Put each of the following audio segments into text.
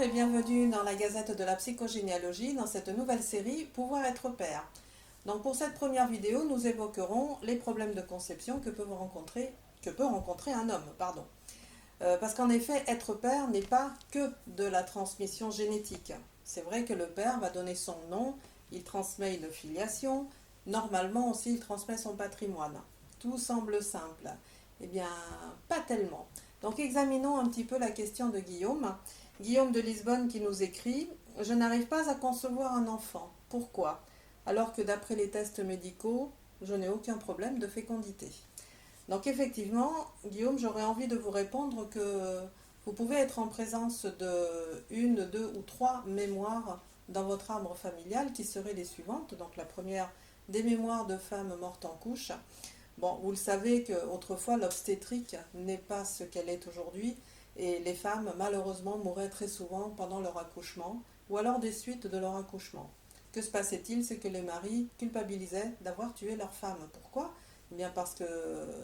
et bienvenue dans la Gazette de la psychogénéalogie dans cette nouvelle série Pouvoir être père. Donc pour cette première vidéo, nous évoquerons les problèmes de conception que peut rencontrer un homme. Parce qu'en effet, être père n'est pas que de la transmission génétique. C'est vrai que le père va donner son nom, il transmet une filiation, normalement aussi il transmet son patrimoine. Tout semble simple. Eh bien, pas tellement. Donc examinons un petit peu la question de Guillaume. Guillaume de Lisbonne qui nous écrit « Je n'arrive pas à concevoir un enfant. Pourquoi ? Alors que d'après les tests médicaux, je n'ai aucun problème de fécondité. » Donc effectivement, Guillaume, j'aurais envie de vous répondre que vous pouvez être en présence de une, deux ou trois mémoires dans votre arbre familial qui seraient les suivantes. Donc la première, des mémoires de femmes mortes en couche. Bon, vous le savez qu'autrefois l'obstétrique n'est pas ce qu'elle est aujourd'hui et les femmes malheureusement mouraient très souvent pendant leur accouchement ou alors des suites de leur accouchement. Que se passait-il? C'est que les maris culpabilisaient d'avoir tué leur femme. Pourquoi? Eh bien parce que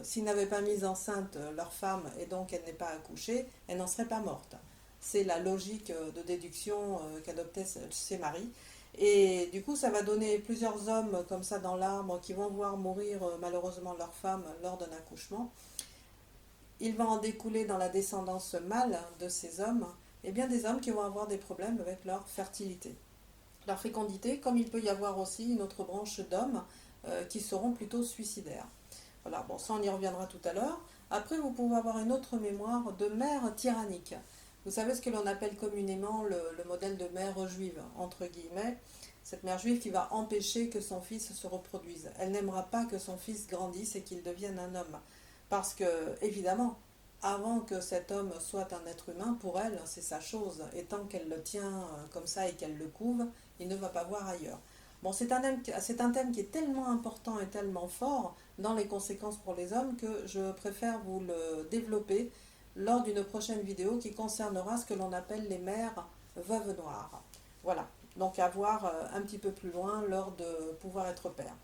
s'ils n'avaient pas mis enceinte leur femme et donc elle n'est pas accouchée, elle n'en serait pas morte. C'est la logique de déduction qu'adoptaient ces maris. Et du coup, ça va donner plusieurs hommes comme ça dans l'arbre qui vont voir mourir malheureusement leur femme lors d'un accouchement. Il va en découler dans la descendance mâle de ces hommes, et bien des hommes qui vont avoir des problèmes avec leur fertilité, leur fécondité, comme il peut y avoir aussi une autre branche d'hommes qui seront plutôt suicidaires. Voilà, bon, ça on y reviendra tout à l'heure. Après, vous pouvez avoir une autre mémoire de mère tyrannique. Vous savez ce que l'on appelle communément le modèle de mère juive, entre guillemets. Cette mère juive qui va empêcher que son fils se reproduise. Elle n'aimera pas que son fils grandisse et qu'il devienne un homme. Parce que, évidemment, avant que cet homme soit un être humain, pour elle, c'est sa chose. Et tant qu'elle le tient comme ça et qu'elle le couve, il ne va pas voir ailleurs. Bon, c'est un thème qui est tellement important et tellement fort dans les conséquences pour les hommes que je préfère vous le développer lors d'une prochaine vidéo qui concernera ce que l'on appelle les mères veuves noires. Voilà, donc à voir un petit peu plus loin lors de pouvoir être père.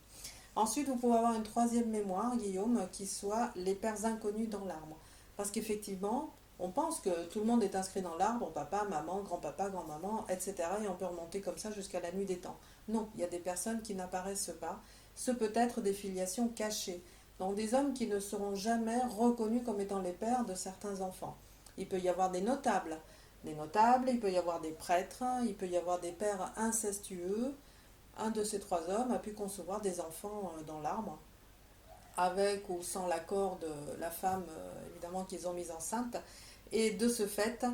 Ensuite, vous pouvez avoir une troisième mémoire, Guillaume, qui soit les pères inconnus dans l'arbre. Parce qu'effectivement, on pense que tout le monde est inscrit dans l'arbre, papa, maman, grand-papa, grand-maman, etc. Et on peut remonter comme ça jusqu'à la nuit des temps. Non, il y a des personnes qui n'apparaissent pas. Ce peut être des filiations cachées. Donc des hommes qui ne seront jamais reconnus comme étant les pères de certains enfants. Il peut y avoir des notables, il peut y avoir des prêtres, il peut y avoir des pères incestueux. Un de ces trois hommes a pu concevoir des enfants dans l'arbre, avec ou sans l'accord de la femme, évidemment, qu'ils ont mise enceinte. Et de ce fait,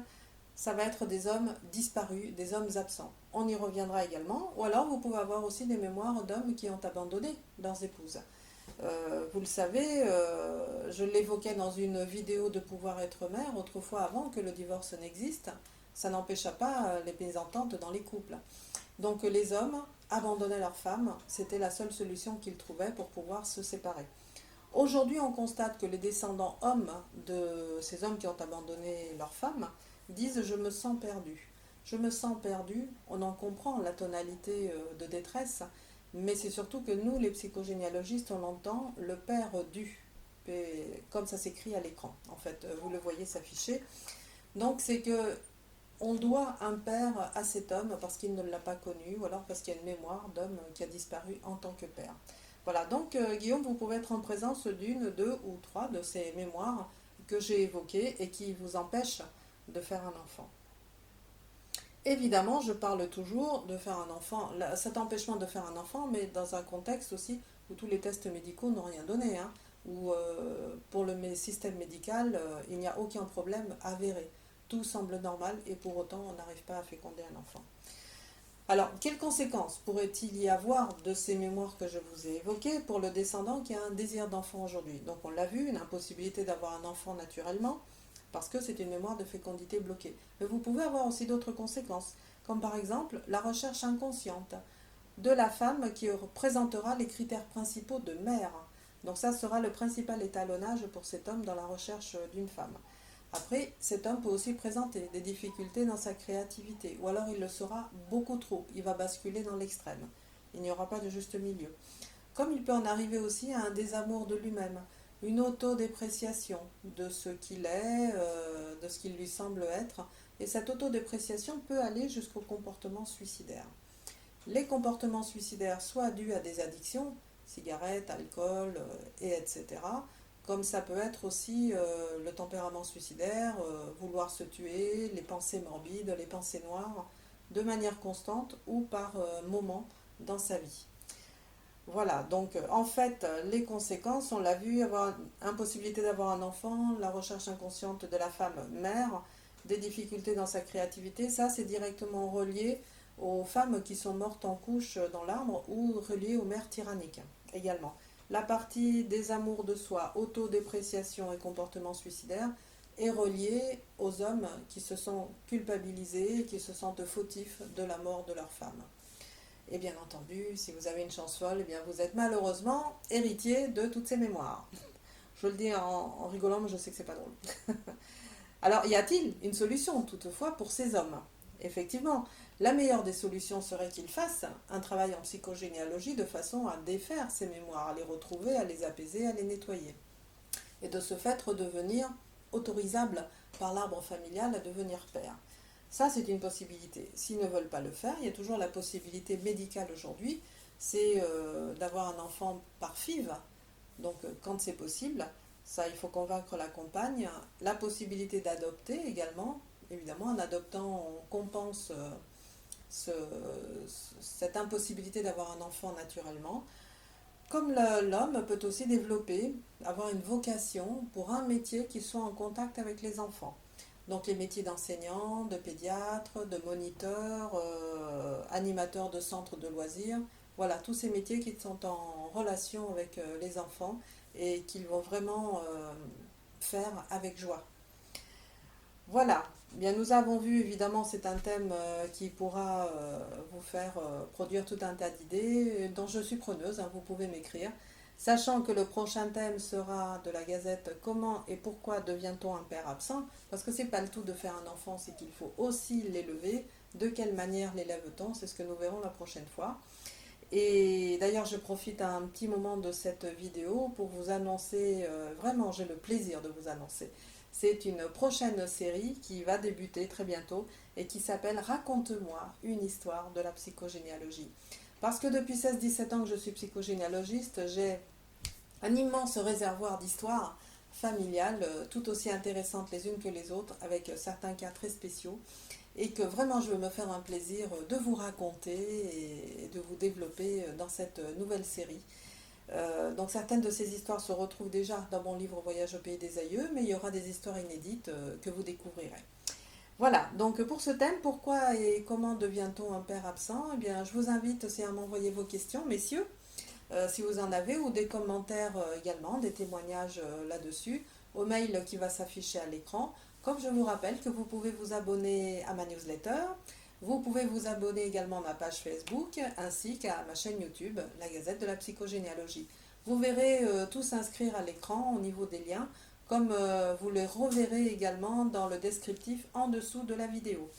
ça va être des hommes disparus, des hommes absents. On y reviendra également. Ou alors, vous pouvez avoir aussi des mémoires d'hommes qui ont abandonné leurs épouses. Vous le savez, je l'évoquais dans une vidéo de Pouvoir être mère, autrefois avant que le divorce n'existe. Ça n'empêcha pas les mésententes dans les couples. Donc les hommes abandonnaient leurs femmes, c'était la seule solution qu'ils trouvaient pour pouvoir se séparer. Aujourd'hui, on constate que les descendants hommes de ces hommes qui ont abandonné leurs femmes disent « je me sens perdu ». Je me sens perdu, on en comprend la tonalité de détresse, mais c'est surtout que nous, les psychogénéalogistes, on l'entend, le père du, comme ça s'écrit à l'écran. En fait, vous le voyez s'afficher. Donc c'est que on doit un père à cet homme parce qu'il ne l'a pas connu ou alors parce qu'il y a une mémoire d'homme qui a disparu en tant que père. Voilà, donc Guillaume, vous pouvez être en présence d'une, deux ou trois de ces mémoires que j'ai évoquées et qui vous empêchent de faire un enfant. Évidemment, je parle toujours de faire un enfant, cet empêchement de faire un enfant, mais dans un contexte aussi où tous les tests médicaux n'ont rien donné, où pour le système médical, il n'y a aucun problème avéré. Tout semble normal et pour autant, on n'arrive pas à féconder un enfant. Alors, quelles conséquences pourrait-il y avoir de ces mémoires que je vous ai évoquées pour le descendant qui a un désir d'enfant aujourd'hui? Donc, on l'a vu, une impossibilité d'avoir un enfant naturellement, parce que c'est une mémoire de fécondité bloquée. Mais vous pouvez avoir aussi d'autres conséquences, comme par exemple la recherche inconsciente de la femme qui présentera les critères principaux de mère. Donc ça sera le principal étalonnage pour cet homme dans la recherche d'une femme. Après, cet homme peut aussi présenter des difficultés dans sa créativité, ou alors il le sera beaucoup trop, il va basculer dans l'extrême. Il n'y aura pas de juste milieu. Comme il peut en arriver aussi à un désamour de lui-même, une autodépréciation de ce qu'il est, de ce qu'il lui semble être, et cette autodépréciation peut aller jusqu'au comportement suicidaire. Les comportements suicidaires soit dus à des addictions, cigarettes, alcool, etc. Comme ça peut être aussi le tempérament suicidaire, vouloir se tuer, les pensées morbides, les pensées noires, de manière constante ou par moments dans sa vie. Voilà, donc en fait, les conséquences, on l'a vu, avoir impossibilité d'avoir un enfant, la recherche inconsciente de la femme mère, des difficultés dans sa créativité, ça c'est directement relié aux femmes qui sont mortes en couche dans l'arbre ou relié aux mères tyranniques également. La partie des amours de soi, autodépréciation et comportement suicidaire est reliée aux hommes qui se sont culpabilisés et qui se sentent fautifs de la mort de leur femme. Et bien entendu, si vous avez une chance folle, eh bien vous êtes malheureusement héritier de toutes ces mémoires. Je le dis en rigolant, mais je sais que c'est pas drôle. Alors, y a-t-il une solution toutefois pour ces hommes? Effectivement, la meilleure des solutions serait qu'ils fassent un travail en psychogénéalogie de façon à défaire ces mémoires, à les retrouver, à les apaiser, à les nettoyer. Et de ce fait, redevenir autorisable par l'arbre familial à devenir père. Ça, c'est une possibilité. S'ils ne veulent pas le faire, il y a toujours la possibilité médicale aujourd'hui, c'est d'avoir un enfant par FIV. Donc, quand c'est possible, ça, il faut convaincre la compagne. La possibilité d'adopter également. Évidemment, en adoptant, on compense cette impossibilité d'avoir un enfant naturellement. Comme l'homme peut aussi développer, avoir une vocation pour un métier qui soit en contact avec les enfants. Donc les métiers d'enseignant, de pédiatre, de moniteur, animateur de centres de loisirs, voilà, tous ces métiers qui sont en relation avec les enfants et qu'ils vont vraiment faire avec joie. Voilà, bien nous avons vu, évidemment, c'est un thème qui pourra vous faire produire tout un tas d'idées dont je suis preneuse, hein, vous pouvez m'écrire. Sachant que le prochain thème sera de la Gazette comment et pourquoi devient-on un père absent, parce que c'est pas le tout de faire un enfant, c'est qu'il faut aussi l'élever. De quelle manière l'élève-t-on? C'est ce que nous verrons la prochaine fois. Et d'ailleurs, je profite un petit moment de cette vidéo pour vous annoncer, vraiment j'ai le plaisir de vous annoncer. C'est une prochaine série qui va débuter très bientôt et qui s'appelle Raconte-moi une histoire de la psychogénéalogie. Parce que depuis 16-17 ans que je suis psychogénéalogiste, j'ai un immense réservoir d'histoires familiales, tout aussi intéressantes les unes que les autres, avec certains cas très spéciaux, et que vraiment je veux me faire un plaisir de vous raconter et de vous développer dans cette nouvelle série. Donc certaines de ces histoires se retrouvent déjà dans mon livre Voyage au pays des aïeux, mais il y aura des histoires inédites que vous découvrirez. Voilà, donc pour ce thème, pourquoi et comment devient-on un père absent? Eh bien, je vous invite aussi à m'envoyer vos questions, messieurs, si vous en avez, ou des commentaires également, des témoignages là-dessus, au mail qui va s'afficher à l'écran. Comme je vous rappelle que vous pouvez vous abonner à ma newsletter, vous pouvez vous abonner également à ma page Facebook, ainsi qu'à ma chaîne YouTube, la Gazette de la Psychogénéalogie. Vous verrez tout s'inscrire à l'écran au niveau des liens, comme vous les reverrez également dans le descriptif en dessous de la vidéo.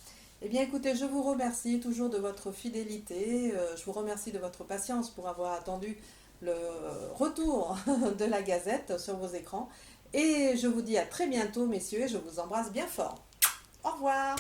Eh bien écoutez, je vous remercie toujours de votre fidélité, je vous remercie de votre patience pour avoir attendu le retour de la Gazette sur vos écrans. Et je vous dis à très bientôt, messieurs, et je vous embrasse bien fort. Au revoir.